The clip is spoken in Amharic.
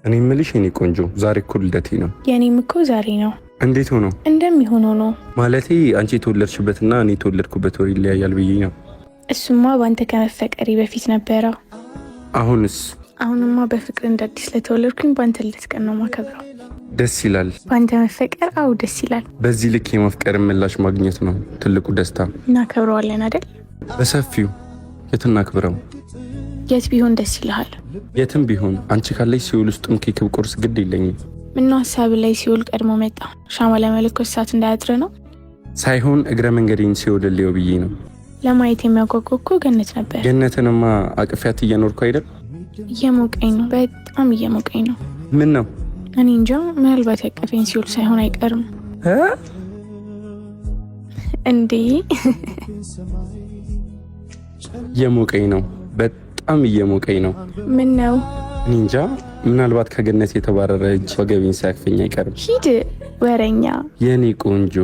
እኔ እምልሽ የኔ ቆንጆ ዛሬ እኮ ልደቴ ነው። የኔም እኮ ዛሬ ነው። እንዴት ሆኖ? እንደሚሆነው ነው ማለቴ አንቺ የተወለድሽበትና እኔ የተወለድኩበት ወር ይለያያል ብዬ ነው። እሱማ በአንተ ከመፈቀሪ በፊት ነበረ። አሁንስ? አሁንማ በፍቅር እንደ አዲስ ለተወለድኩኝ በአንተ ልደት ቀን ነው ማከብረው። ደስ ይላል። በአንተ መፈቀር? አዎ ደስ ይላል። በዚህ ልክ የማፍቀር ምላሽ ማግኘት ነው ትልቁ ደስታ። እናከብረዋለን አይደል? በሰፊው። የት እናክብረው? የት ቢሆን ደስ ይልሃል? የትም ቢሆን አንቺ ካለሽ ሲኦል ውስጥም ኬክብ ቁርስ ግድ የለኝም። ምነው ሀሳብ ላይ ሲኦል ቀድሞ መጣ? ሻማ ለመለኮስ ሰዓት እንዳያጥር ነው ሳይሆን እግረ መንገዴን ሲኦል ልየው ብዬ ነው። ለማየት የሚያጓጓ እኮ ገነት ነበር። ገነትንማ አቅፊያት እየኖርኩ አይደል? እየሞቀኝ ነው፣ በጣም እየሞቀኝ ነው። ምን ነው? እኔ እንጃ፣ ምናልባት ያቀፈኝ ሲኦል ሳይሆን አይቀርም። እንዴ እየሞቀኝ ነው፣ በጣም እየሞቀኝ ነው። ምን ነው? እኔ እንጃ፣ ምናልባት ከገነት የተባረረ እጅ ወገቤን ሳያክፈኝ አይቀርም። ሂድ ወረኛ የኔ ቆንጆ።